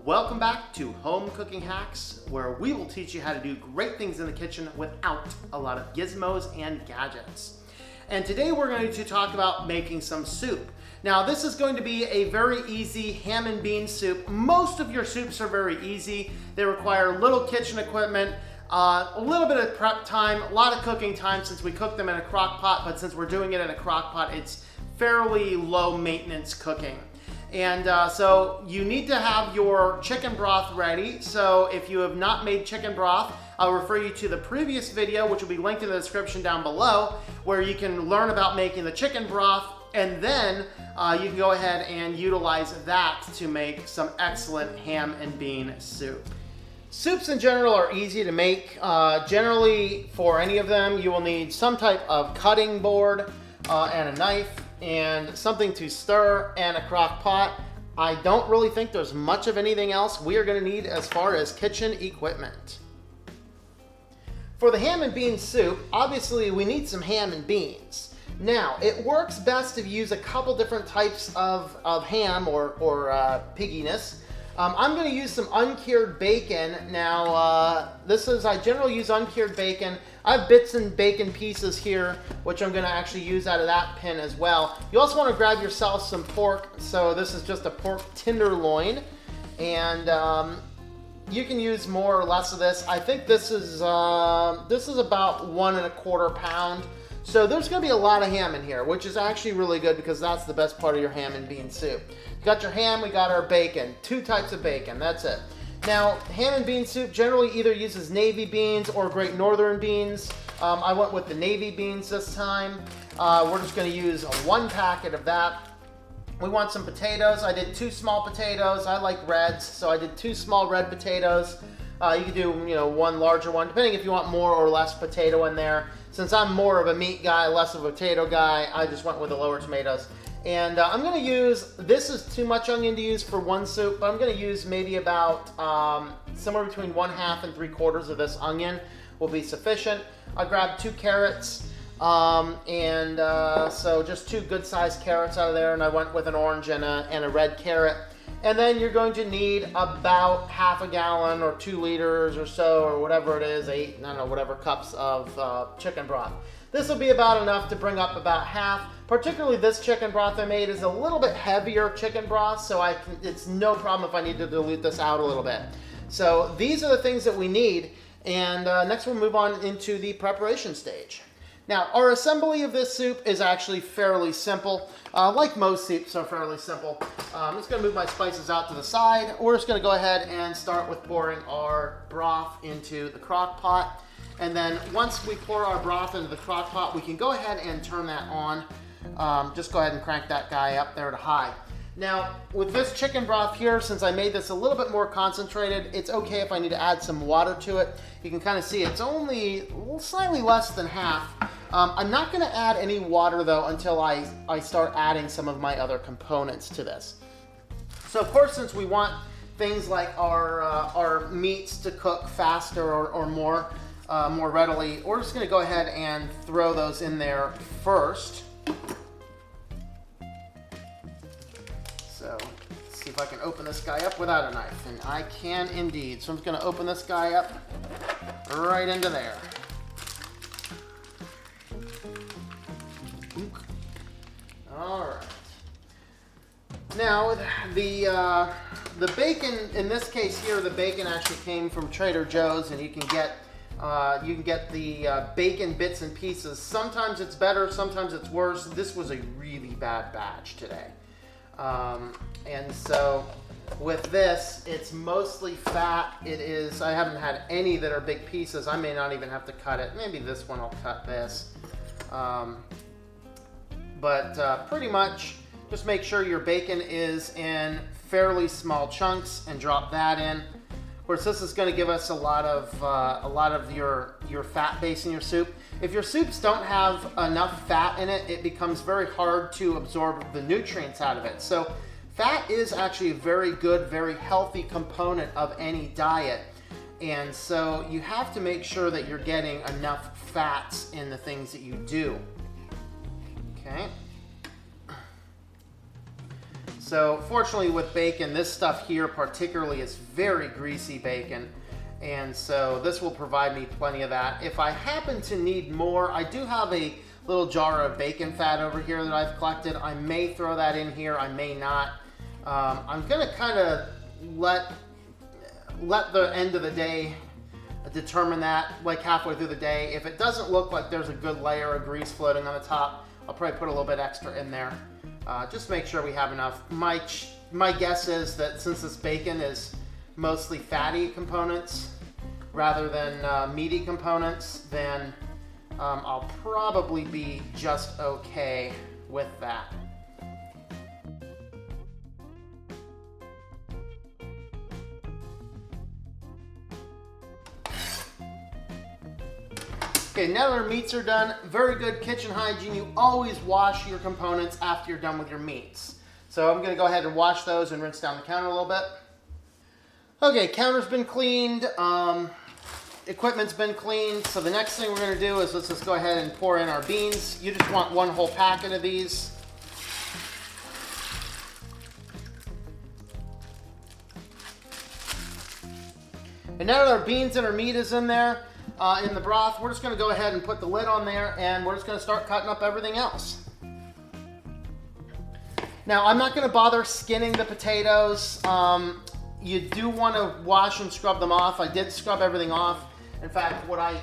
Welcome back to Home Cooking Hacks, where we will teach you how to do great things in the kitchen without a lot of gizmos and gadgets. And today we're going to talk about making some soup. Now this is going to be a very easy ham and bean soup. Most of your soups are very easy. They require little kitchen equipment, a little bit of prep time, a lot of cooking time since we cook them in a crock pot, but since we're doing it in a crock pot, it's fairly low maintenance cooking. And so you need to have your chicken broth ready. So if you have not made chicken broth, I'll refer you to the previous video, which will be linked in the description down below, where you can learn about making the chicken broth, and then you can go ahead and utilize that to make some excellent ham and bean soup. Soups in general are easy to make. Generally, for any of them, you will need some type of cutting board and a knife, and something to stir, and a crock pot. I don't really think there's much of anything else we are going to need as far as kitchen equipment. For the ham and bean soup, obviously we need some ham and beans. Now, it works best if you use a couple different types of ham or pigginess. I'm going to use some uncured bacon. Now, I generally use uncured bacon. I have bits and bacon pieces here, which I'm going to actually use out of that pan as well. You also want to grab yourself some pork. So this is just a pork tenderloin, and you can use more or less of this. I think this is about 1 1/4 pounds. So there's going to be a lot of ham in here, which is actually really good because that's the best part of your ham and bean soup. You got your ham, we got our bacon. 2 types of bacon, that's it. Now, ham and bean soup generally either uses navy beans or Great Northern beans. I went with the navy beans this time. We're just going to use 1 packet of that. We want some potatoes. I did 2 small potatoes. I like reds, so I did 2 small red potatoes. You could do, 1 larger one, depending if you want more or less potato in there. Since I'm more of a meat guy, less of a potato guy, I just went with the lower tomatoes. And I'm going to use, this is too much onion to use for one soup, but I'm going to use maybe about somewhere between 1/2 and 3/4 of this onion will be sufficient. I grabbed 2 carrots, so just 2 good sized carrots out of there, and I went with an orange and a red carrot. And then you're going to need about 1/2 gallon or 2 liters or so, or whatever it is, 8, I don't know, whatever cups of chicken broth. This will be about enough to bring up about half. Particularly this chicken broth I made is a little bit heavier chicken broth, so it's no problem if I need to dilute this out a little bit. So these are the things that we need, and next we'll move on into the preparation stage. Now, our assembly of this soup is actually fairly simple. Like most soups are fairly simple. I'm just going to move my spices out to the side. We're just going to go ahead and start with pouring our broth into the crock pot. And then once we pour our broth into the crock pot, we can go ahead and turn that on. Just go ahead and crank that guy up there to high. Now, with this chicken broth here, since I made this a little bit more concentrated, it's okay if I need to add some water to it. You can kind of see it's only slightly less than half. I'm not going to add any water though until I start adding some of my other components to this. So of course, since we want things like our meats to cook faster or more readily, we're just going to go ahead and throw those in there first. So let's see if I can open this guy up without a knife, and I can indeed. So I'm just going to open this guy up right into there. All right. Now the bacon, in this case here, the bacon actually came from Trader Joe's, and you can get the bacon bits and pieces. Sometimes it's better, sometimes it's worse. This was a really bad batch today. And so with this, it's mostly fat. I haven't had any that are big pieces. I may not even have to cut it. Maybe this one I'll cut this. But pretty much just make sure your bacon is in fairly small chunks and drop that in. Of course, this is going to give us a lot of your fat base in your soup. If your soups don't have enough fat in it, it becomes very hard to absorb the nutrients out of it. So fat is actually a very good, very healthy component of any diet. And so you have to make sure that you're getting enough fats in the things that you do. Okay. So fortunately with bacon, this stuff here particularly is very greasy bacon. And so this will provide me plenty of that. If I happen to need more, I do have a little jar of bacon fat over here that I've collected. I may throw that in here, I may not. I'm gonna kind of let the end of the day determine that, like halfway through the day. If it doesn't look like there's a good layer of grease floating on the top, I'll probably put a little bit extra in there. Just make sure we have enough. My guess is that since this bacon is mostly fatty components rather than meaty components, then I'll probably be just okay with that. Okay, now that our meats are done, very good kitchen hygiene. You always wash your components after you're done with your meats. So I'm gonna go ahead and wash those and rinse down the counter a little bit. Okay, counter's been cleaned, equipment's been cleaned. So the next thing we're gonna do is let's just go ahead and pour in our beans. You just want one whole packet of these. And now that our beans and our meat is in there, in the broth, we're just going to go ahead and put the lid on there, and we're just going to start cutting up everything else. Now, I'm not going to bother skinning the potatoes. You do want to wash and scrub them off. I did scrub everything off. In fact, what I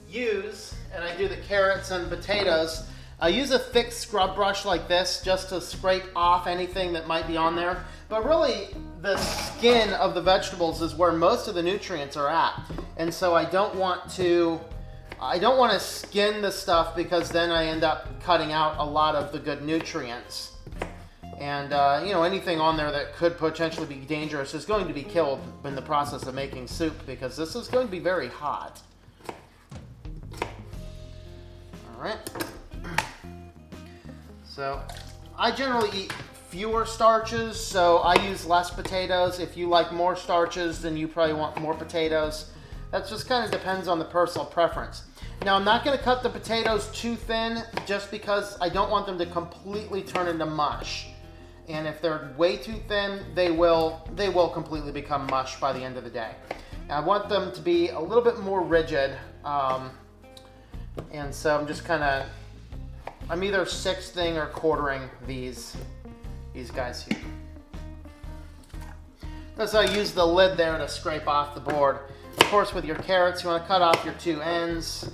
use, and I do the carrots and potatoes, I use a thick scrub brush like this just to scrape off anything that might be on there. But really, the skin of the vegetables is where most of the nutrients are at. And so I don't want to skin the stuff, because then I end up cutting out a lot of the good nutrients. And you know, anything on there that could potentially be dangerous is going to be killed in the process of making soup, because this is going to be very hot. All right. So I generally eat fewer starches, so I use less potatoes. If you like more starches, then you probably want more potatoes. That just kind of depends on the personal preference. Now, I'm not going to cut the potatoes too thin, just because I don't want them to completely turn into mush. And if they're way too thin, they will completely become mush by the end of the day. And I want them to be a little bit more rigid, and so I'm just kind of, I'm either sixthing or quartering these guys here. Notice I use the lid there to scrape off the board. Of course, with your carrots, you want to cut off your two ends.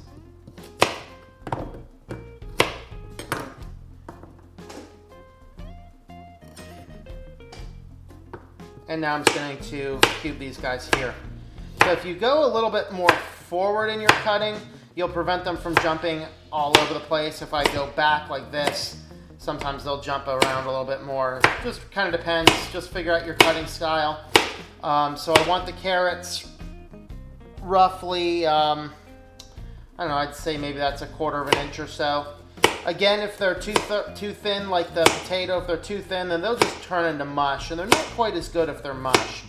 And now I'm just going to cube these guys here. So if you go a little bit more forward in your cutting, you'll prevent them from jumping all over the place. If I go back like this, sometimes they'll jump around a little bit more. Just kind of depends. Just figure out your cutting style. So I want the carrots roughly, I don't know, I'd say maybe that's 1/4 of an inch or so. Again, if they're too thin, like the potato, if they're too thin, then they'll just turn into mush, and they're not quite as good if they're mush.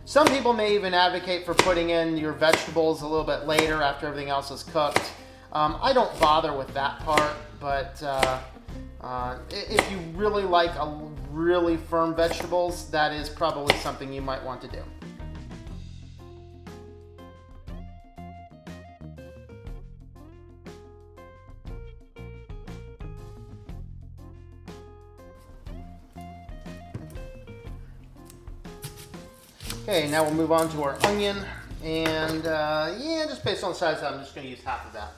Some people may even advocate for putting in your vegetables a little bit later after everything else is cooked. I don't bother with that part, but if you really like a really firm vegetables, that is probably something you might want to do. Okay, now we'll move on to our onion, and yeah, just based on the size, I'm just going to use half of that.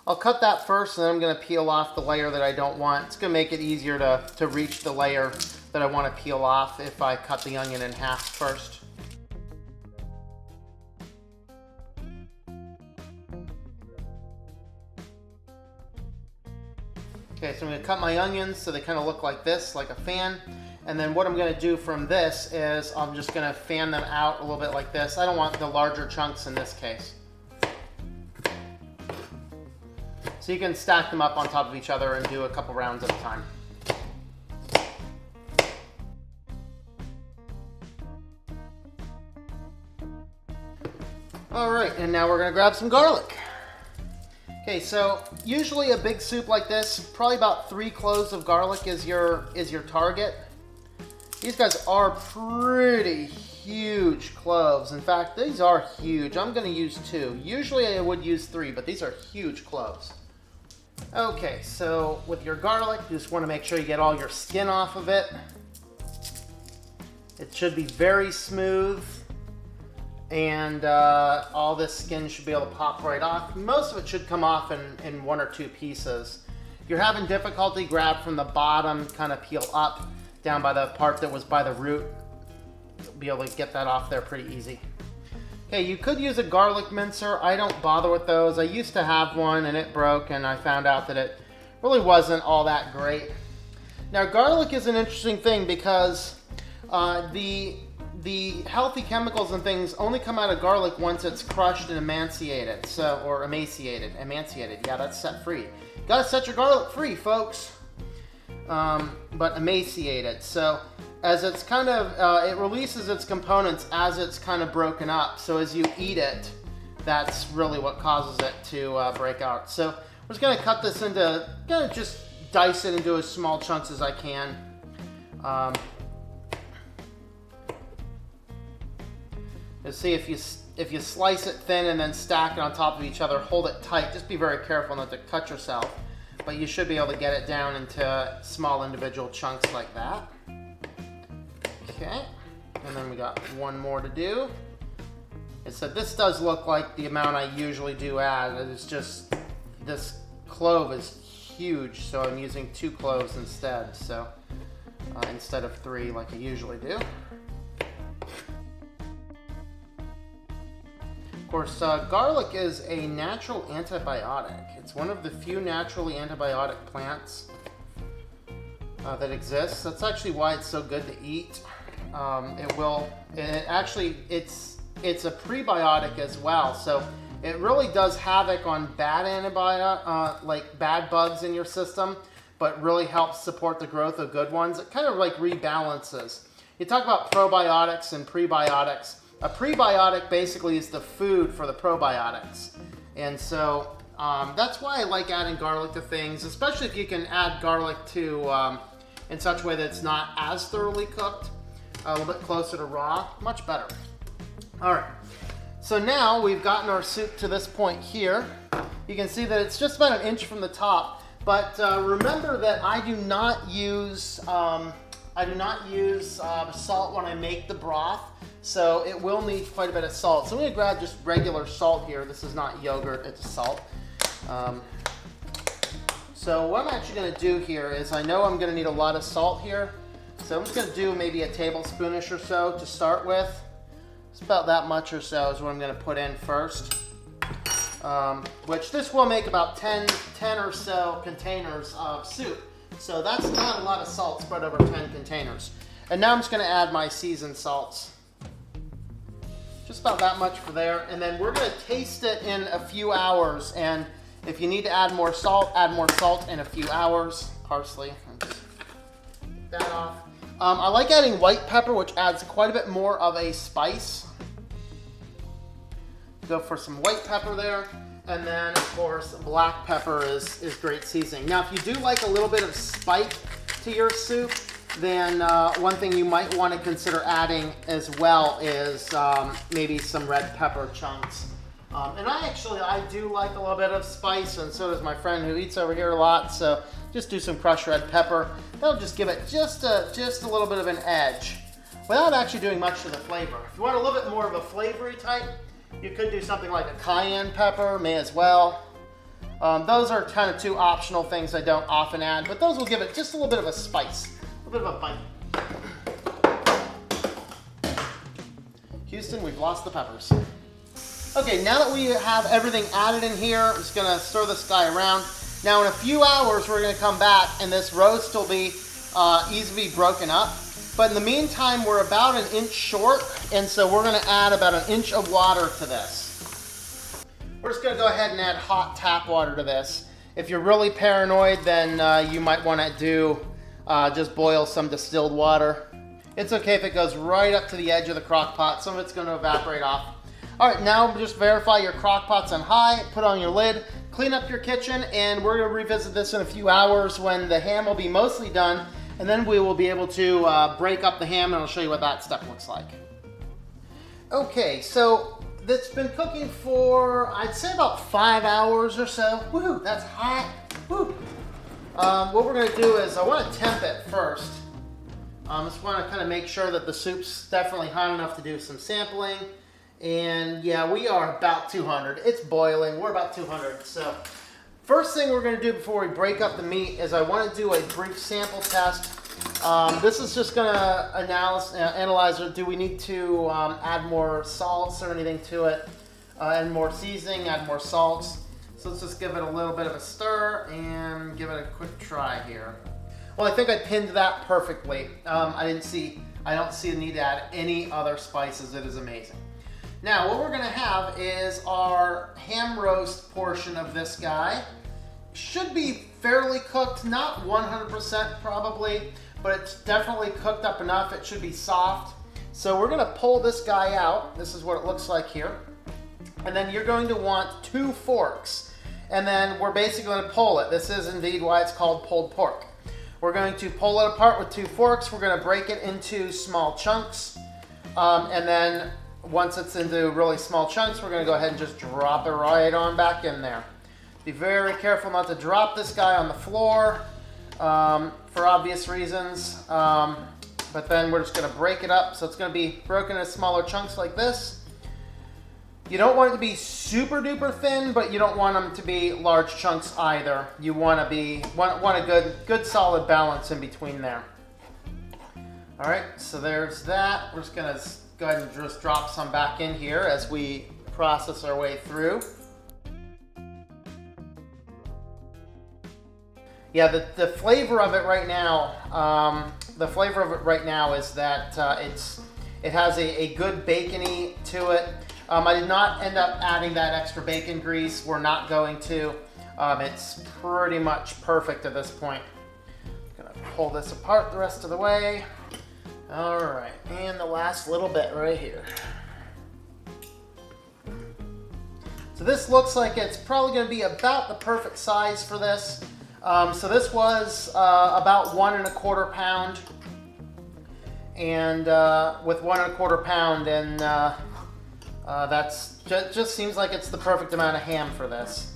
I'll cut that first, and then I'm going to peel off the layer that I don't want. It's going to make it easier to reach the layer that I want to peel off if I cut the onion in half first. Okay, so I'm going to cut my onions so they kind of look like this, like a fan. And then what I'm going to do from this is I'm just going to fan them out a little bit like this. I don't want the larger chunks in this case. So you can stack them up on top of each other and do a couple rounds at a time. All right, and now we're going to grab some garlic. Okay, so usually a big soup like this, probably about 3 cloves of garlic is your target. These guys are pretty huge cloves. In fact, these are huge. I'm going to use 2. Usually I would use 3, but these are huge cloves. Okay, so with your garlic, you just want to make sure you get all your skin off of it. It should be very smooth. And all this skin should be able to pop right off. Most of it should come off in 1 or 2 pieces. If you're having difficulty, grab from the bottom, kind of peel up, down by the part that was by the root. You'll be able to get that off there pretty easy. Okay, you could use a garlic mincer. I don't bother with those. I used to have one and it broke, and I found out that it really wasn't all that great. Now, garlic is an interesting thing because the healthy chemicals and things only come out of garlic once it's crushed and emaciated. Emaciated. Yeah, that's set free. Gotta set your garlic free, folks. But emaciated. So as it's kind of, it releases its components as it's kind of broken up. So as you eat it, that's really what causes it to break out. So we're just gonna cut this into, gonna just dice it into as small chunks as I can. You'll see if you slice it thin and then stack it on top of each other, hold it tight. Just be very careful not to cut yourself. But you should be able to get it down into small individual chunks like that. Okay, and then we got 1 more to do. So this does look like the amount I usually do add. It's just, this clove is huge, so I'm using 2 cloves instead. So instead of 3 like I usually do. Of course, garlic is a natural antibiotic. It's one of the few naturally antibiotic plants that exists. That's actually why it's so good to eat. It's a prebiotic as well. So it really does havoc on bad like bad bugs in your system, but really helps support the growth of good ones. It kind of like rebalances. You talk about probiotics and prebiotics. A prebiotic basically is the food for the probiotics. And so that's why I like adding garlic to things, especially if you can add garlic to in such a way that it's not as thoroughly cooked, a little bit closer to raw, much better. All right, so now we've gotten our soup to this point here. You can see that it's just about 1 inch from the top, but remember that I do not use salt when I make the broth. So it will need quite a bit of salt. So I'm gonna grab just regular salt here. This is not yogurt, it's salt. So what I'm actually gonna do here is, I know I'm gonna need a lot of salt here. So I'm just gonna do maybe a tablespoonish or so to start with. It's about that much or so is what I'm gonna put in first. Which this will make about 10 or so containers of soup. So that's not a lot of salt spread over 10 containers. And now I'm just gonna add my seasoned salts. Just about that much for there. And then we're gonna taste it in a few hours. And if you need to add more salt in a few hours. Parsley, just get that off. I like adding white pepper, which adds quite a bit more of a spice. Go for some white pepper there. And then, of course, black pepper is great seasoning. Now, if you do like a little bit of spike to your soup, then one thing you might want to consider adding as well is maybe some red pepper chunks. And I do like a little bit of spice, and so does my friend who eats over here a lot. So just do some crushed red pepper. That'll just give it just a little bit of an edge without actually doing much to the flavor. If you want a little bit more of a flavory type, you could do something like a cayenne pepper, may as well. Those are kind of 2 optional things I don't often add, but those will give it just a little bit of a spice. A bit of a bite. Houston, we've lost the peppers. Okay, now that we have everything added in here, I'm just gonna stir this guy around. Now in a few hours, we're gonna come back and this roast will be easily broken up. But in the meantime, we're about 1 inch short, and so we're gonna add about 1 inch of water to this. We're just gonna go ahead and add hot tap water to this. If you're really paranoid, then you might wanna do just boil some distilled water. It's okay if it goes right up to the edge of the crock pot. Some of it's going to evaporate off. All right, now just verify your crock pot's on high, put on your lid, clean up your kitchen, and we're going to revisit this in a few hours when the ham will be mostly done, and then we will be able to break up the ham, and I'll show you what that step looks like. Okay, so it's been cooking for, I'd say, about 5 hours or so. Woo, that's hot. Woo. What we're going to do is I want to temp it first. Just want to kind of make sure that the soup's definitely hot enough to do some sampling. And yeah, we are about 200. It's boiling. We're about 200. So first thing we're going to do before we break up the meat is I want to do a brief sample test. This is just going to analyze, do we need to add more salts or anything to it, add more seasoning, add more salts. So let's just give it a little bit of a stir and give it a quick try here. Well, I think I pinned that perfectly. I don't see the need to add any other spices. It is amazing. Now, what we're gonna have is our ham roast portion of this guy. Should be fairly cooked, not 100% probably, but it's definitely cooked up enough. It should be soft. So we're gonna pull this guy out. This is what it looks like here. And then you're going to want 2 forks. And then we're basically gonna pull it. This is indeed why it's called pulled pork. We're going to pull it apart with 2 forks. We're gonna break it into small chunks. And then once it's into really small chunks, we're gonna go ahead and just drop it right on back in there. Be very careful not to drop this guy on the floor for obvious reasons. But then we're just gonna break it up. So it's gonna be broken into smaller chunks like this. You don't want it to be super duper thin, but you don't want them to be large chunks either. You want a good solid balance in between there. All right, so there's that. We're just gonna go ahead and just drop some back in here as we process our way through. Yeah, the flavor of it right now, is that it has a good bacony to it. I did not end up adding that extra bacon grease. We're not going to. It's pretty much perfect at this point. I'm gonna pull this apart the rest of the way. All right, and the last little bit right here. So this looks like it's probably going to be about the perfect size for this. So this was about 1 1/4 pound, and with 1 1/4 pound, and that's just seems like it's the perfect amount of ham for this.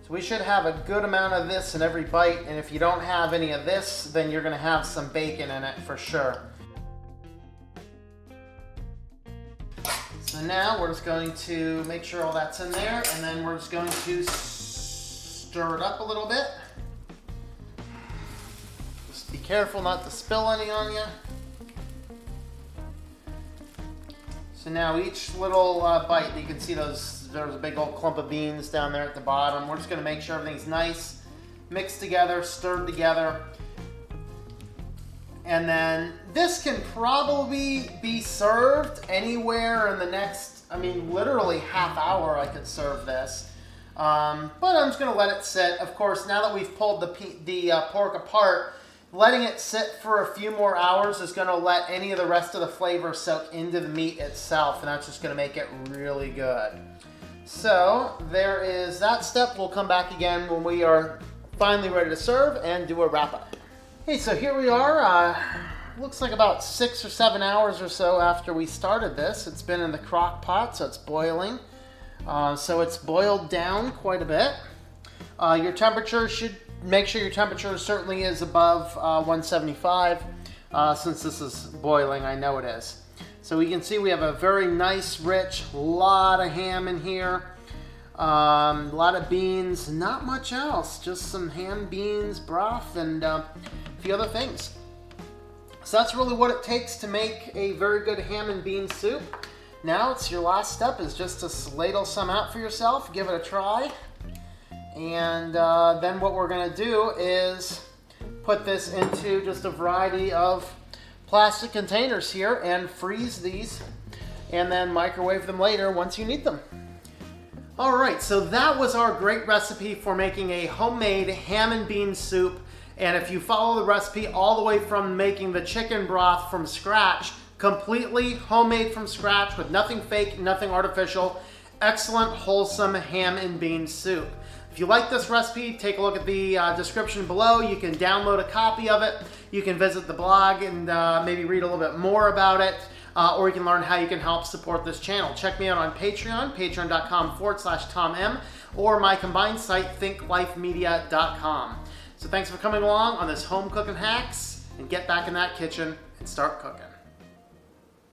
So we should have a good amount of this in every bite, and if you don't have any of this, then you're gonna have some bacon in it for sure. So now we're just going to make sure all that's in there, and then we're just going to stir it up a little bit. Just be careful not to spill any on you. So now each little bite, you can see there's a big old clump of beans down there at the bottom. We're just gonna make sure everything's nice, mixed together, stirred together. And then this can probably be served anywhere in the next, literally half hour I could serve this. But I'm just gonna let it sit. Of course, now that we've pulled the pork apart, letting it sit for a few more hours is going to let any of the rest of the flavor soak into the meat itself, and that's just going to make it really good. So there is that step. We'll come back again when we are finally ready to serve and do a wrap up. Hey, so here we are. Looks like about 6 or 7 hours or so after we started this. It's been in the crock pot, so it's boiling. So it's boiled down quite a bit. Your temperature should make sure your temperature certainly is above 175. Since this is boiling, I know it is. So we can see we have a very nice, rich, lot of ham in here. A lot of beans, not much else. Just some ham, beans, broth, and a few other things. So that's really what it takes to make a very good ham and bean soup. Now it's your last step is just to ladle some out for yourself, give it a try. And then what we're gonna do is put this into just a variety of plastic containers here and freeze these and then microwave them later once you need them. All right, so that was our great recipe for making a homemade ham and bean soup. And if you follow the recipe all the way from making the chicken broth from scratch, completely homemade from scratch with nothing fake, nothing artificial, excellent, wholesome ham and bean soup. If you like this recipe, take a look at the description below. You can download a copy of it. You can visit the blog and maybe read a little bit more about it. Or you can learn how you can help support this channel. Check me out on Patreon, patreon.com/TomM, or my combined site, thinklifemedia.com. So thanks for coming along on this home cooking hacks, and get back in that kitchen and start cooking.